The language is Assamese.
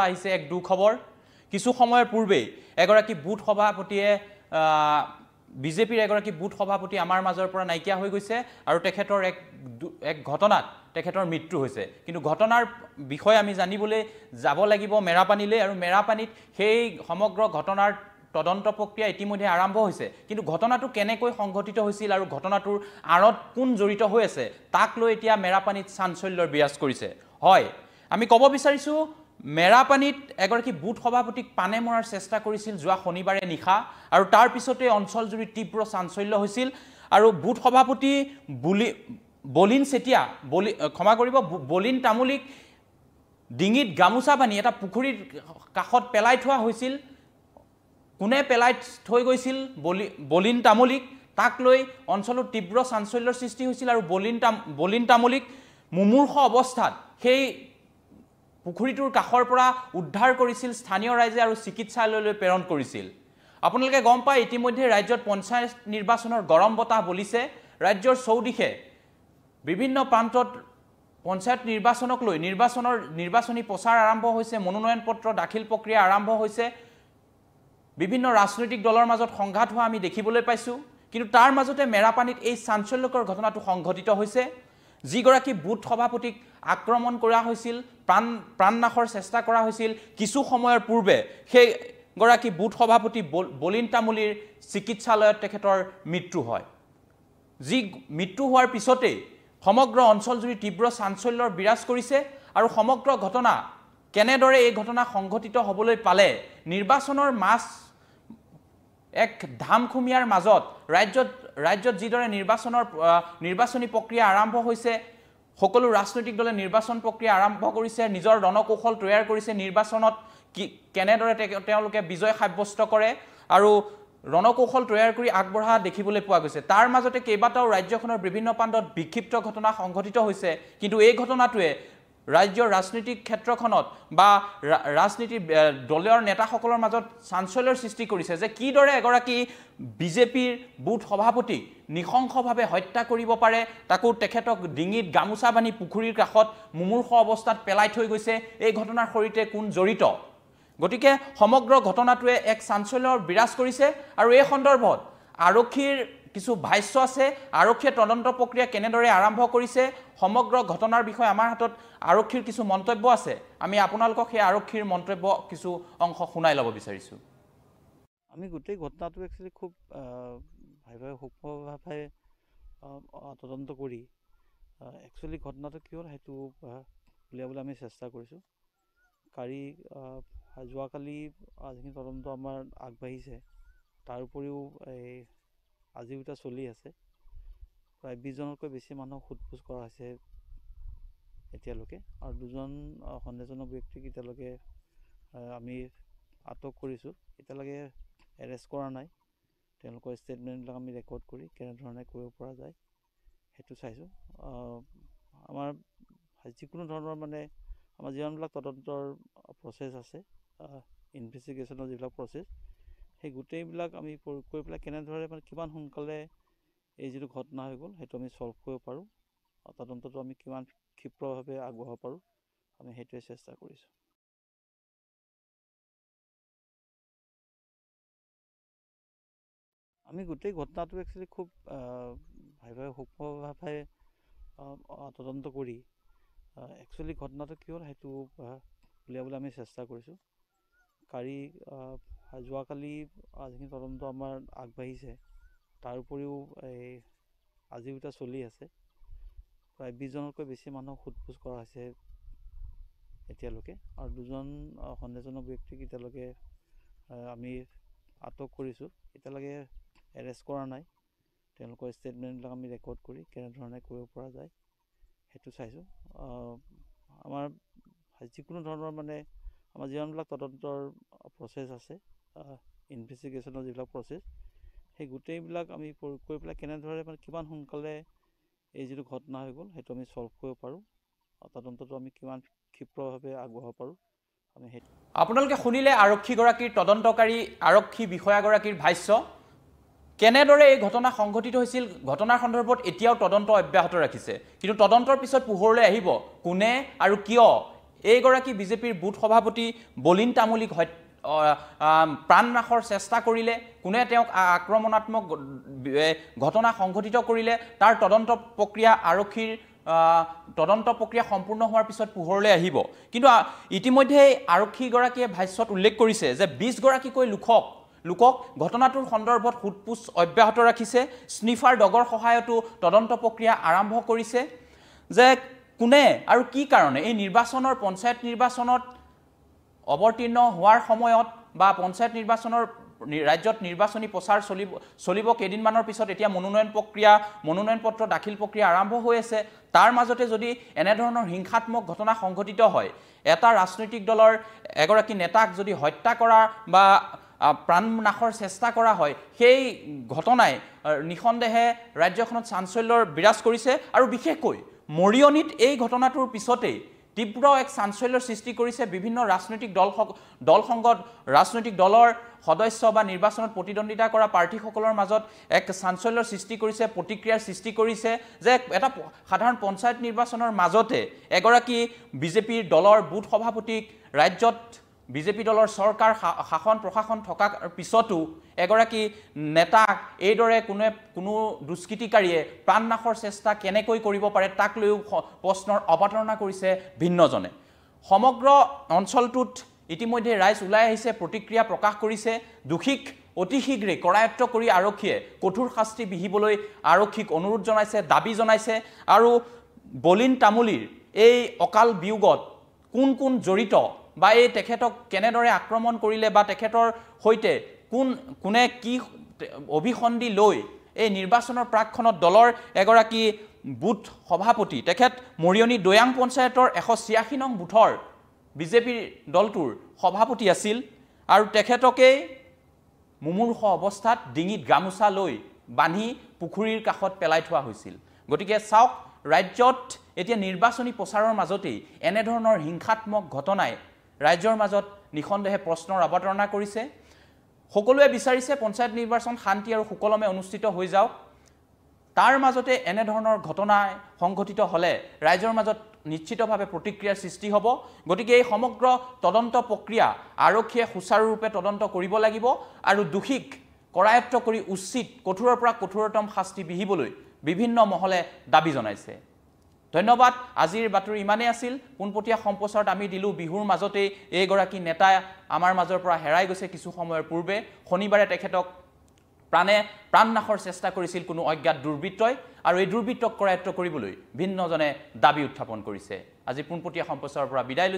আহিছে এক দুখবৰ কিছু সময়ৰ পূৰ্বে এগৰাকী বুথ সভাপতিয়ে বিজেপিৰ এগৰাকী বুথ সভাপতি আমাৰ মাজৰ পৰা নাইকিয়া হৈ গৈছে আৰু তেখেতৰ এক ঘটনাত তেখেতৰ মৃত্যু হৈছে কিন্তু ঘটনাৰ বিষয়ে আমি জানিবলৈ যাব লাগিব মেৰাপানীলৈ আৰু মেৰাপানীত সেই সমগ্ৰ ঘটনাৰ তদন্ত প্ৰক্ৰিয়া ইতিমধ্যে আৰম্ভ হৈছে কিন্তু ঘটনাটো কেনেকৈ সংঘটিত হৈছিল আৰু ঘটনাটোৰ আঁৰত কোন জড়িত হৈ আছে তাক লৈ এতিয়া মেৰাপানীত চাঞ্চল্যৰ বিৰাজ কৰিছে হয় আমি ক'ব বিচাৰিছো মেৰাপানীত এগৰাকী বুথ সভাপতিক পানে মৰাৰ চেষ্টা কৰিছিল যোৱা শনিবাৰে নিশা আৰু তাৰ পিছতে অঞ্চলজুৰি তীব্ৰ চাঞ্চল্য হৈছিল আৰু বুথ সভাপতি বলিন চেতিয়া ক্ষমা কৰিব বলিন তামুলিক ডিঙিত গামোচা বান্ধি এটা পুখুৰীৰ কাষত পেলাই থোৱা হৈছিল কোনে পেলাই থৈ গৈছিল বলিন তামুলিক তাক লৈ অঞ্চলত তীব্ৰ চাঞ্চল্যৰ সৃষ্টি হৈছিল আৰু বলিন তামুলিক মুমূৰ্ষ অৱস্থাত সেই পুখুৰীটোৰ কাষৰ পৰা উদ্ধাৰ কৰিছিল স্থানীয় ৰাইজে আৰু চিকিৎসালয়লৈ প্ৰেৰণ কৰিছিল আপোনালোকে গম পায় ইতিমধ্যে ৰাজ্যত পঞ্চায়ত নিৰ্বাচনৰ গৰম বতাহ বলিছে ৰাজ্যৰ চৌদিশে বিভিন্ন প্ৰান্তত পঞ্চায়ত নিৰ্বাচনক লৈ নিৰ্বাচনী প্ৰচাৰ আৰম্ভ হৈছে মনোনয়ন পত্ৰ দাখিল প্ৰক্ৰিয়া আৰম্ভ হৈছে বিভিন্ন ৰাজনৈতিক দলৰ মাজত সংঘাত হোৱা আমি দেখিবলৈ পাইছো কিন্তু তাৰ মাজতে মেৰাপানীত এই চাঞ্চল্যকৰ ঘটনাটো সংঘটিত হৈছে যিগৰাকী বুথ সভাপতিক আক্ৰমণ কৰা হৈছিল প্ৰাণনাশৰ চেষ্টা কৰা হৈছিল কিছু সময়ৰ পূৰ্বে সেই গৰাকী বুথ সভাপতি বলিন তামুলিৰ চিকিৎসালয়ত তেখেতৰ মৃত্যু হয় যি মৃত্যু হোৱাৰ পিছতে সমগ্ৰ অঞ্চলজুৰি তীব্ৰ চাঞ্চল্যৰ বিৰাজ কৰিছে আৰু সমগ্ৰ ঘটনা কেনেদৰে এই ঘটনা সংঘটিত হ'বলৈ পালে নিৰ্বাচনৰ মাছ এক ধামখুমীয়াৰ মাজত ৰাজ্যত যিদৰে নিৰ্বাচনী প্ৰক্ৰিয়া আৰম্ভ হৈছে সকলো ৰাজনৈতিক দলে নিৰ্বাচন প্ৰক্ৰিয়া আৰম্ভ কৰিছে নিজৰ ৰণকৌশল তৈয়াৰ কৰিছে নিৰ্বাচনত কেনেদৰে তেওঁলোকে বিজয় সাব্যস্ত কৰে আৰু ৰণকৌশল তৈয়াৰ কৰি আগবঢ়া দেখিবলৈ পোৱা গৈছে তাৰ মাজতে কেইবাটাও ৰাজ্যখনৰ বিভিন্ন প্ৰান্তত বিক্ষিপ্ত ঘটনা সংঘটিত হৈছে কিন্তু এই ঘটনাটোৱে ৰাজ্যৰ ৰাজনৈতিক ক্ষেত্ৰখনত বা ৰাজনীতিৰ দলীয় নেতাসকলৰ মাজত চাঞ্চল্যৰ সৃষ্টি কৰিছে যে কিদৰে এগৰাকী বিজেপিৰ বুথ সভাপতিক নিশংসভাৱে হত্যা কৰিব পাৰে তাকো তেখেতক ডিঙিত গামোচা বান্ধি পুখুৰীৰ কাষত মুমূৰ্ষ অৱস্থাত পেলাই থৈ গৈছে এই ঘটনাৰ সৈতে কোন জড়িত গতিকে সমগ্ৰ ঘটনাটোৱে এক চাঞ্চল্যৰ বিৰাজ কৰিছে আৰু এই সন্দৰ্ভত আৰক্ষীৰ কিছু ভাষ্য আছে আৰক্ষীয়ে তদন্ত প্ৰক্ৰিয়া কেনেদৰে আৰম্ভ কৰিছে সমগ্ৰ ঘটনাৰ বিষয়ে আমাৰ হাতত আৰক্ষীৰ কিছু মন্তব্য আছে আমি আপোনালোকক সেই আৰক্ষীৰ মন্তব্য কিছু অংশ শুনাই ল'ব বিচাৰিছো আমি গোটেই ঘটনাটো একচুৱেলি খুব ভাইভাৱে সূক্ষ্মভাৱে তদন্ত কৰি একচুৱেলি ঘটনাটো কি হ'ল সেইটো উলিয়াবলৈ আমি চেষ্টা কৰিছোঁ যোৱাকালি যিখিনি তদন্ত আমাৰ আগবাঢ়িছে তাৰ উপৰিও আজিও এটা চলি আছে প্ৰায় 20জনতকৈ বেছি মানুহক সোধপোছ কৰা হৈছে এতিয়ালৈকে আৰু 2জন সন্দেহজনক ব্যক্তিক এতিয়ালৈকে আমি আটক কৰিছোঁ এতিয়ালৈকে এৰেষ্ট কৰা নাই তেওঁলোকৰ ষ্টেটমেণ্টবিলাক আমি ৰেকৰ্ড কৰি কেনেধৰণে কৰিব পৰা যায় সেইটো চাইছোঁ আমাৰ যিকোনো ধৰণৰ মানে আমাৰ যিমানবিলাক তদন্তৰ প্ৰচেছ আছে ইনভেষ্টিগেশ্যনৰ যিবিলাক প্ৰচেছ সেই গোটেইবিলাক আমি কৰি পেলাই কেনেদৰে মানে কিমান সোনকালে এই যিটো ঘটনা হৈ গ'ল সেইটো আমি ছল্ভ কৰিব পাৰোঁ তদন্তটো আমি কিমান ক্ষিপ্ৰভাৱে আগবঢ়াব পাৰোঁ আমি সেইটোৱে চেষ্টা কৰিছোঁ আমি গোটেই ঘটনাটো একচুৱেলি খুব ভাইভাৱে সূক্ষ্মভাৱে তদন্ত কৰি একচুৱেলি ঘটনাটো কি হ'ল সেইটো উলিয়াবলৈ আমি চেষ্টা কৰিছোঁ যোৱাকালি যিখিনি তদন্ত আমাৰ আগবাঢ়িছে তাৰ উপৰিও আজিও এটা চলি আছে প্ৰায় 20জনতকৈ বেছি মানুহক সোধপোছ কৰা হৈছে এতিয়ালৈকে আৰু 2জন সন্দেহজনক ব্যক্তিক এতিয়ালৈকে আমি আটক কৰিছোঁ এতিয়ালৈকে এৰেষ্ট কৰা নাই তেওঁলোকৰ ষ্টেটমেণ্টবিলাক আমি ৰেকৰ্ড কৰি কেনেধৰণে কৰিব পৰা যায় সেইটো চাইছোঁ আমাৰ যিকোনো ধৰণৰ মানে আমাৰ যিমানবিলাক তদন্তৰ প্ৰচেছ আছে ইনভেষ্টিগেশ্যনৰ যিবিলাক প্ৰচেছ সেই গোটেইবিলাক আমি কৰি পেলাই কেনেদৰে মানে কিমান সোনকালে এই যিটো ঘটনা হৈ গ'ল সেইটো আমি ছল্ভ কৰিব পাৰোঁ তদন্তটো আমি কিমান ক্ষিপ্ৰভাৱে আগবঢ়াব পাৰোঁ আমি সেইটো আপোনালোকে শুনিলে আৰক্ষীগৰাকীৰ তদন্তকাৰী আৰক্ষী বিষয়াগৰাকীৰ ভাষ্য কেনেদৰে এই ঘটনা সংঘটিত হৈছিল ঘটনাৰ সন্দৰ্ভত এতিয়াও তদন্ত অব্যাহত ৰাখিছে কিন্তু তদন্তৰ পিছত পোহৰলৈ আহিব কোনে আৰু কিয় এইগৰাকী বিজেপিৰ বুথ সভাপতি বলিন তামুলীক প্ৰাণনাশৰ চেষ্টা কৰিলে, কোনে তেওঁক আক্ৰমণাত্মক ঘটনা সংঘটিত কৰিলে, তাৰ তদন্ত প্ৰক্ৰিয়া আৰক্ষীৰ তদন্ত প্ৰক্ৰিয়া সম্পূৰ্ণ হোৱাৰ পিছত পোহৰলৈ আহিব। কিন্তু ইতিমধ্যে আৰক্ষীগৰাকীয়ে ভাষ্যত উল্লেখ কৰিছে যে 20 গৰাকীকৈ লোকক ঘটনাটোৰ সন্দৰ্ভত সোধপোছ অব্যাহত ৰাখিছে। স্নিফাৰ ডগৰ সহায়তো তদন্ত প্ৰক্ৰিয়া আৰম্ভ কৰিছে যে কোনে আৰু কি কাৰণে এই নিৰ্বাচনৰ পঞ্চায়ত নিৰ্বাচনত অৱতীৰ্ণ হোৱাৰ সময়ত বা পঞ্চায়ত নিৰ্বাচনৰ ৰাজ্যত নিৰ্বাচনী প্ৰচাৰ চলিব কেইদিনমানৰ পিছত এতিয়া মনোনয়ন পত্ৰ দাখিল প্ৰক্ৰিয়া আৰম্ভ হৈ আছে। তাৰ মাজতে যদি এনেধৰণৰ হিংসাত্মক ঘটনা সংঘটিত হয়, এটা ৰাজনৈতিক দলৰ এগৰাকী নেতাক যদি হত্যা কৰা বা প্ৰাণনাশৰ চেষ্টা কৰা হয়, সেই ঘটনাই নিঃসন্দেহে ৰাজ্যখনত চাঞ্চল্যৰ বিৰাজ কৰিছে। আৰু বিশেষকৈ মৰিয়নিত এই ঘটনাটোৰ পিছতেই তীব্ৰ এক চাঞ্চল্যৰ সৃষ্টি কৰিছে। বিভিন্ন ৰাজনৈতিক ৰাজনৈতিক দলৰ সদস্য বা নিৰ্বাচনত প্ৰতিদ্বন্দ্বিতা কৰা প্ৰাৰ্থীসকলৰ মাজত এক চাঞ্চল্যৰ সৃষ্টি কৰিছে, প্ৰতিক্ৰিয়াৰ সৃষ্টি কৰিছে যে এটা সাধাৰণ পঞ্চায়ত নিৰ্বাচনৰ মাজতে এগৰাকী বিজেপিৰ দলৰ বুথ সভাপতিক ৰাজ্যত বিজেপি দলৰ চৰকাৰ শাসন প্ৰশাসন থকাৰ পিছতো এগৰাকী নেতাক এইদৰে কোনো দুষ্কৃতিকাৰীয়ে প্ৰাণনাশৰ চেষ্টা কেনেকৈ কৰিব পাৰে তাক লৈও প্ৰশ্নৰ অৱতাৰণা কৰিছে ভিন্নজনে। সমগ্ৰ অঞ্চলটোত ইতিমধ্যে ৰাইজ ওলাই আহিছে, প্ৰতিক্ৰিয়া প্ৰকাশ কৰিছে। দোষীক অতি শীঘ্ৰে কৰায়ত্ব কৰি আৰক্ষীয়ে কঠোৰ শাস্তি বিহিবলৈ আৰক্ষীক অনুৰোধ জনাইছে, দাবী জনাইছে। আৰু বলিন তামুলীৰ এই অকাল বিয়োগত কোন জড়িত বা এই তেখেতক কেনেদৰে আক্ৰমণ কৰিলে বা তেখেতৰ সৈতে কোনে কি অভিসন্ধি লৈ এই নিৰ্বাচনৰ প্ৰাকখনত দলৰ এগৰাকী বুথ সভাপতি, তেখেত মৰিয়নি দৈয়াং পঞ্চায়তৰ 186 নং বুথৰ বিজেপিৰ দলটোৰ সভাপতি আছিল আৰু তেখেতকেই মুমূৰ্ষ অৱস্থাত ডিঙিত গামোচা লৈ বান্ধি পুখুৰীৰ কাষত পেলাই থোৱা হৈছিল। গতিকে চাওক, ৰাজ্যত এতিয়া নিৰ্বাচনী প্ৰচাৰৰ মাজতেই এনেধৰণৰ হিংসাত্মক ঘটনাই ৰাজ্যৰ মাজত নিঃসন্দেহে প্ৰশ্নৰ অৱতাৰণা কৰিছে। সকলোৱে বিচাৰিছে পঞ্চায়ত নিৰ্বাচন শান্তি আৰু সুকলমে অনুষ্ঠিত হৈ যাওক। তাৰ মাজতে এনেধৰণৰ ঘটনাই সংঘটিত হ'লে ৰাইজৰ মাজত নিশ্চিতভাৱে প্ৰতিক্ৰিয়াৰ সৃষ্টি হ'ব। গতিকে এই সমগ্ৰ তদন্ত প্ৰক্ৰিয়া আৰক্ষীয়ে সুচাৰুৰূপে তদন্ত কৰিব লাগিব আৰু দোষীক কৰায়ত্ব কৰি উচিত কঠোৰৰ পৰা কঠোৰতম শাস্তি বিহিবলৈ বিভিন্ন মহলে দাবী জনাইছে। ধন্যবাদ। আজিৰ বাতৰি ইমানেই আছিল। পোনপটীয়া সম্প্ৰচাৰত আমি দিলোঁ বিহুৰ মাজতেই এইগৰাকী নেতা আমাৰ মাজৰ পৰা হেৰাই গৈছে কিছু সময়ৰ পূৰ্বে। শনিবাৰে তেখেতক প্ৰাণনাশৰ চেষ্টা কৰিছিল কোনো অজ্ঞাত দুৰ্বৃত্তই আৰু এই দুৰ্বৃত্তক কৰায়ত্ব কৰিবলৈ ভিন্নজনে দাবী উত্থাপন কৰিছে। আজি পোনপটীয়া সম্প্ৰচাৰৰ পৰা বিদায় লৈছোঁ।